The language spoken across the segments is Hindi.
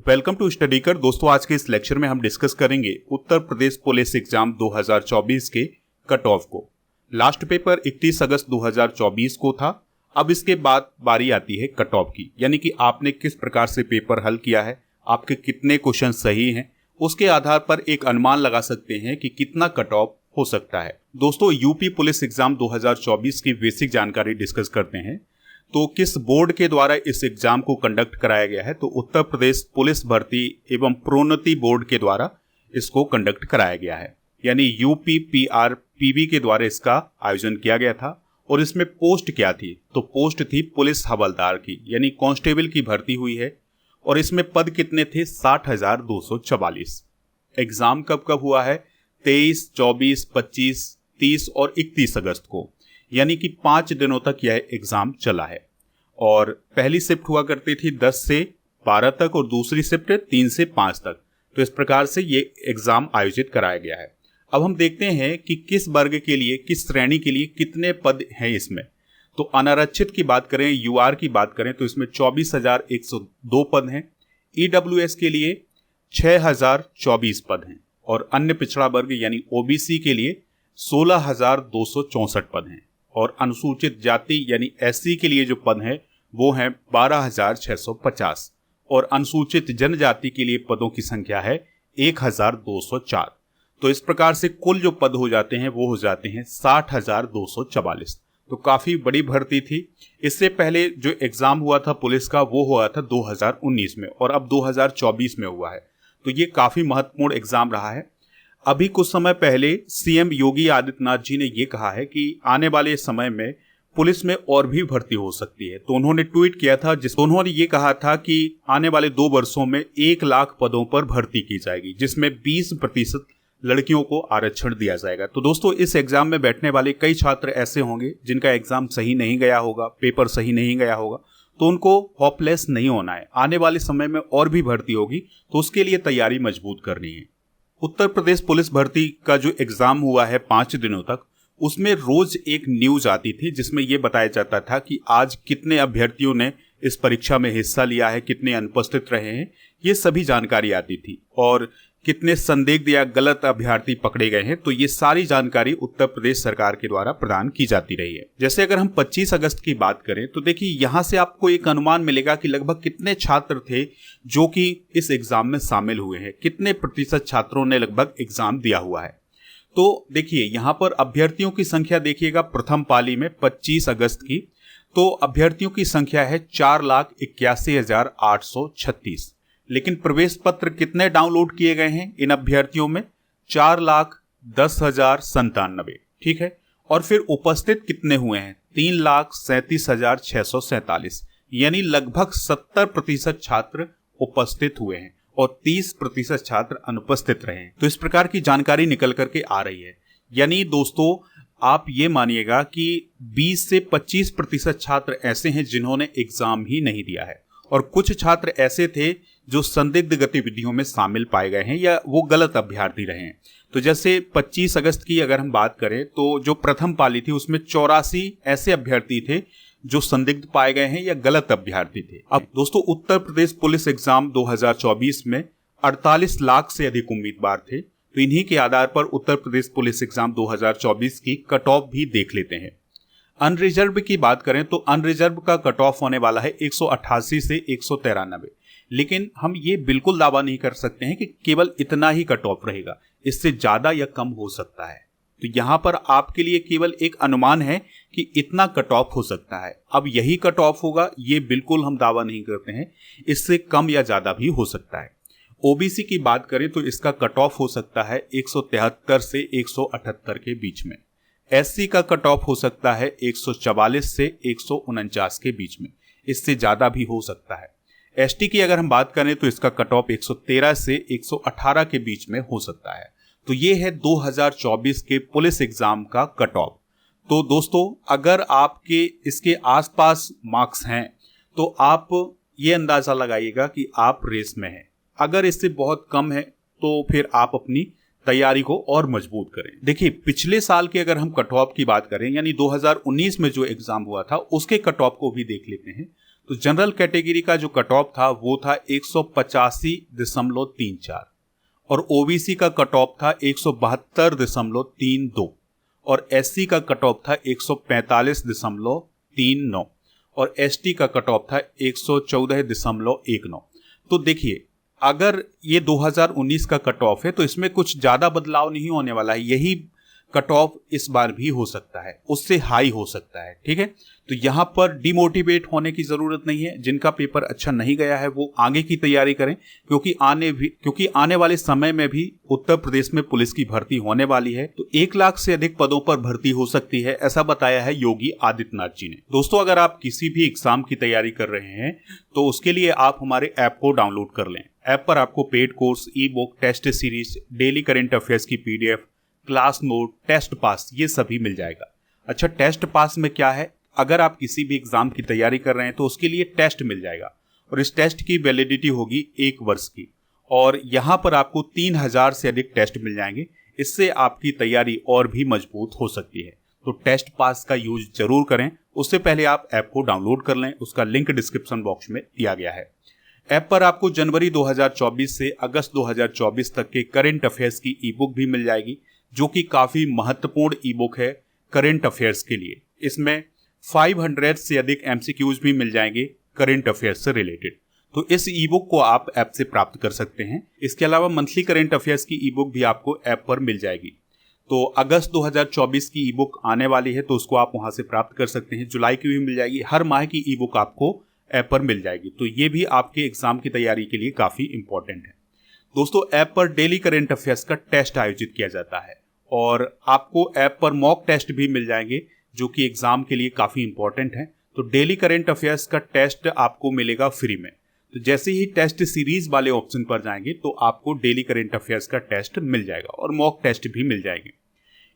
Welcome to स्टडीकर। दोस्तों, आज के इस लेक्चर में हम डिस्कस करेंगे उत्तर प्रदेश पुलिस एग्जाम 2024 के कट ऑफ को। लास्ट पेपर 31 अगस्त 2024 को था। अब इसके बाद बारी आती है कट ऑफ की, यानी कि आपने किस प्रकार से पेपर हल किया है, आपके कितने क्वेश्चन सही हैं, उसके आधार पर एक अनुमान लगा सकते हैं कि कितना कट ऑफ हो सकता है। दोस्तों, यूपी पुलिस एग्जाम 2024 की बेसिक जानकारी डिस्कस करते हैं। तो किस बोर्ड के द्वारा इस एग्जाम को कंडक्ट कराया गया है, तो उत्तर प्रदेश पुलिस भर्ती एवं प्रोन्नति बोर्ड के द्वारा इसको कंडक्ट कराया गया है, यानी यूपीपीआरपीबी के द्वारा इसका आयोजन किया गया था। और इसमें पोस्ट क्या थी, तो पोस्ट थी पुलिस हवलदार की, यानी कांस्टेबल की भर्ती हुई है। और इसमें पद कितने थे? 60,244। एग्जाम कब कब हुआ है? 23, 24, 25, 30 और 31 अगस्त को, यानी कि 5 दिनों तक यह एग्जाम चला है। और पहली शिफ्ट हुआ करती थी 10 से 12 तक और दूसरी शिफ्ट 3 से 5 तक। तो इस प्रकार से ये एग्जाम आयोजित कराया गया है। अब हम देखते हैं कि किस वर्ग के लिए, किस श्रेणी के लिए कितने पद हैं इसमें। तो अनारक्षित की बात करें, यूआर की बात करें, तो इसमें 24,102 पद हैं। ईडब्ल्यूएस के लिए 6,024 पद हैं। और अन्य पिछड़ा वर्ग यानी ओबीसी के लिए 16,264 पद हैं। और अनुसूचित जाति यानी एससी के लिए जो पद हैं वो हैं 12,650। और अनुसूचित जनजाति के लिए पदों की संख्या है 1,204। तो इस प्रकार से कुल जो पद हो जाते हैं वो हो जाते हैं 60,244। तो काफी बड़ी भर्ती थी। इससे पहले जो एग्जाम हुआ था पुलिस का वो हुआ था 2019 में और अब 2024 में हुआ है। तो ये काफी महत्वपूर्ण एग्जाम रहा है। अभी कुछ समय पहले सीएम योगी आदित्यनाथ जी ने ये कहा है कि आने वाले समय में पुलिस में और भी भर्ती हो सकती है। तो उन्होंने ट्वीट किया था जिसमें उन्होंने ये कहा था कि आने वाले 2 वर्षों में 1 लाख पदों पर भर्ती की जाएगी, जिसमें 20% लड़कियों को आरक्षण दिया जाएगा। तो दोस्तों, इस एग्जाम में बैठने वाले कई छात्र ऐसे होंगे जिनका एग्जाम सही नहीं गया होगा, पेपर सही नहीं गया होगा, तो उनको होपलेस नहीं होना है। आने वाले समय में और भी भर्ती होगी, तो उसके लिए तैयारी मजबूत करनी है। उत्तर प्रदेश पुलिस भर्ती का जो एग्जाम हुआ है 5 दिनों तक, उसमें रोज एक न्यूज आती थी जिसमें यह बताया जाता था कि आज कितने अभ्यर्थियों ने इस परीक्षा में हिस्सा लिया है, कितने अनुपस्थित रहे हैं, ये सभी जानकारी आती थी। और कितने संदिग्ध या गलत अभ्यर्थी पकड़े गए हैं, तो ये सारी जानकारी उत्तर प्रदेश सरकार के द्वारा प्रदान की जाती रही है। जैसे अगर हम 25 अगस्त की बात करें तो देखिए यहाँ से आपको एक अनुमान मिलेगा कि लगभग कितने छात्र थे जो कि इस एग्जाम में शामिल हुए हैं, कितने प्रतिशत छात्रों ने लगभग एग्जाम दिया हुआ है। तो देखिए यहाँ पर अभ्यर्थियों की संख्या देखिएगा, प्रथम पाली में 25 अगस्त की तो अभ्यर्थियों की संख्या है 4,81,836। लेकिन प्रवेश पत्र कितने डाउनलोड किए गए हैं इन अभ्यर्थियों में? 4,10,097। ठीक है। और फिर उपस्थित कितने हुए हैं? 3,37,647, यानी लगभग 70% छात्र उपस्थित हुए हैं और 30% छात्र अनुपस्थित रहे हैं। तो इस प्रकार की जानकारी निकल करके आ रही है। यानी दोस्तों, आप ये मानिएगा कि 20 से 25% छात्र ऐसे हैं जिन्होंने एग्जाम ही नहीं दिया है। और कुछ छात्र ऐसे थे जो संदिग्ध गतिविधियों में शामिल पाए गए हैं या वो गलत अभ्यर्थी रहे हैं। तो जैसे 25 अगस्त की अगर हम बात करें तो जो प्रथम पाली थी उसमें 84 ऐसे अभ्यर्थी थे जो संदिग्ध पाए गए हैं या गलत अभ्यर्थी थे। अब दोस्तों, उत्तर प्रदेश पुलिस एग्जाम 2024 में 48 लाख से अधिक उम्मीदवार थे। तो इन्हीं के आधार पर उत्तर प्रदेश पुलिस एग्जाम 2024 की कट ऑफ भी देख लेते हैं। अनरिजर्व की बात करें तो अनरिजर्व का कट ऑफ होने वाला है 188 से 193। लेकिन हम ये बिल्कुल दावा नहीं कर सकते हैं कि केवल इतना ही कट ऑफ रहेगा, इससे ज्यादा या कम हो सकता है। तो यहां पर आपके लिए केवल एक अनुमान है कि इतना कट ऑफ हो सकता है। अब यही कट ऑफ होगा ये बिल्कुल हम दावा नहीं करते हैं, इससे कम या ज्यादा भी हो सकता है। ओबीसी की बात करें तो इसका कट ऑफ हो सकता है 173 से 178 के बीच में। एससी का कट ऑफ हो सकता है 144 से 149 के बीच में, इससे ज्यादा भी हो सकता है। एसटी की अगर हम बात करें तो इसका कट ऑफ 113 से 118 के बीच में हो सकता है। तो ये है 2024 के पुलिस एग्जाम का कट ऑफ। तो दोस्तों, अगर आपके इसके आसपास मार्क्स हैं तो आप ये अंदाजा लगाइएगा कि आप रेस में हैं। अगर इससे बहुत कम है तो फिर आप अपनी तैयारी को और मजबूत करें। देखिए, पिछले साल के अगर हम कट ऑफ की बात करें, यानी 2019 में जो एग्जाम हुआ था उसके कट ऑफ को भी देख लेते हैं। तो जनरल कैटेगरी का जो कट ऑफ था वो था 185.34 और ओबीसी का कट ऑफ था 172.32 और एससी का कट ऑफ था 145.39 और एसटी का कट ऑफ था 114.19। तो देखिए, अगर ये 2019 का कट ऑफ है तो इसमें कुछ ज्यादा बदलाव नहीं होने वाला है। यही कट ऑफ इस बार भी हो सकता है, उससे हाई हो सकता है। ठीक है, तो यहां पर डिमोटिवेट होने की जरूरत नहीं है। जिनका पेपर अच्छा नहीं गया है वो आगे की तैयारी करें, क्योंकि आने वाले समय में भी उत्तर प्रदेश में पुलिस की भर्ती होने वाली है। तो 1 लाख से अधिक पदों पर भर्ती हो सकती है, ऐसा बताया है योगी आदित्यनाथ जी ने। दोस्तों, अगर आप किसी भी एग्जाम की तैयारी कर रहे हैं तो उसके लिए आप हमारे ऐप को डाउनलोड कर लें। ऐप पर आपको paid course, e book, test series, daily current affairs की PDF, class note, test pass, ये सभी मिल जाएगा। अच्छा, टेस्ट पास में क्या है? अगर आप किसी भी एग्जाम की तैयारी कर रहे हैं तो उसके लिए टेस्ट मिल जाएगा और इस टेस्ट की वैलिडिटी होगी 1 वर्ष की और यहां पर आपको 3000 से अधिक टेस्ट मिल जाएंगे। इससे आपकी तैयारी और भी मजबूत हो सकती है। तो टेस्ट पास का यूज जरूर करें। उससे पहले आप ऐप को डाउनलोड कर लें, उसका लिंक डिस्क्रिप्शन बॉक्स में दिया गया है। ऐप पर आपको जनवरी 2024 से अगस्त 2024 तक के करंट अफेयर्स की ई बुक भी मिल जाएगी, जो कि काफी महत्वपूर्ण ई बुक है करंट अफेयर्स के लिए। इसमें 500 से अधिक एमसीक्यूज भी मिल जाएंगे करंट अफेयर्स से रिलेटेड। तो इस ई बुक को आप ऐप से प्राप्त कर सकते हैं। इसके अलावा मंथली करंट अफेयर्स की ई बुक भी आपको ऐप पर मिल जाएगी। तो अगस्त 2024 की ई बुक आने वाली है तो उसको आप वहां से प्राप्त कर सकते हैं। जुलाई की भी मिल जाएगी। हर माह की ई बुक आपको ऐप पर मिल जाएगी। तो ये भी आपके एग्जाम की तैयारी के लिए काफी इंपॉर्टेंट है। दोस्तों, ऐप पर डेली करंट अफेयर्स का टेस्ट आयोजित किया जाता है और आपको ऐप पर मॉक टेस्ट भी मिल जाएंगे, जो कि एग्जाम के लिए काफी इंपॉर्टेंट है। तो डेली करंट अफेयर्स का टेस्ट आपको मिलेगा फ्री में। तो जैसे ही टेस्ट सीरीज वाले ऑप्शन पर जाएंगे तो आपको डेली करंट अफेयर्स का टेस्ट मिल जाएगा और मॉक टेस्ट भी मिल जाएंगे।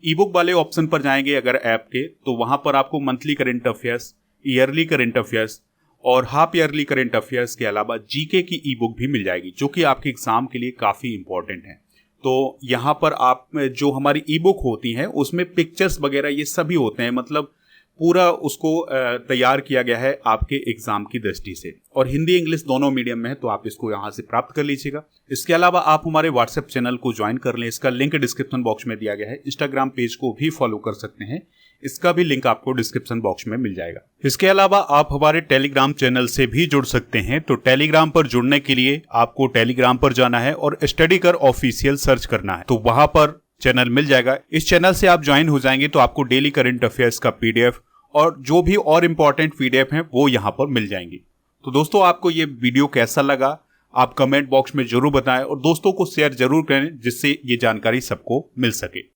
ई बुक वाले ऑप्शन पर जाएंगे अगर ऐप के, तो वहां पर आपको monthly current affairs, yearly current affairs और हाफ ईयरली करंट अफेयर्स के अलावा जीके की ई बुक भी मिल जाएगी, जो कि आपके एग्जाम के लिए काफी इंपॉर्टेंट है। तो यहाँ पर आप जो हमारी ई बुक होती हैं उसमें पिक्चर्स वगैरह ये सभी होते हैं, मतलब पूरा उसको तैयार किया गया है आपके एग्जाम की दृष्टि से और हिंदी इंग्लिश दोनों मीडियम में है। तो आप इसको यहाँ से प्राप्त कर लीजिएगा। इसके अलावा आप हमारे व्हाट्सएप चैनल को ज्वाइन कर लें, इसका लिंक डिस्क्रिप्शन बॉक्स में दिया गया है। इंस्टाग्राम पेज को भी फॉलो कर सकते हैं, इसका भी लिंक आपको डिस्क्रिप्शन बॉक्स में मिल जाएगा। इसके अलावा आप हमारे टेलीग्राम चैनल से भी जुड़ सकते हैं। तो टेलीग्राम पर जुड़ने के लिए आपको टेलीग्राम पर जाना है और स्टडी कर ऑफिशियल सर्च करना है, तो वहां पर चैनल मिल जाएगा। इस चैनल से आप ज्वाइन हो जाएंगे तो आपको डेली करंट अफेयर्स का पीडीएफ और जो भी और इंपॉर्टेंट पीडीएफ हैं वो यहां पर मिल जाएंगी। तो दोस्तों, आपको ये वीडियो कैसा लगा आप कमेंट बॉक्स में जरूर बताएं और दोस्तों को शेयर जरूर करें, जिससे ये जानकारी सबको मिल सके।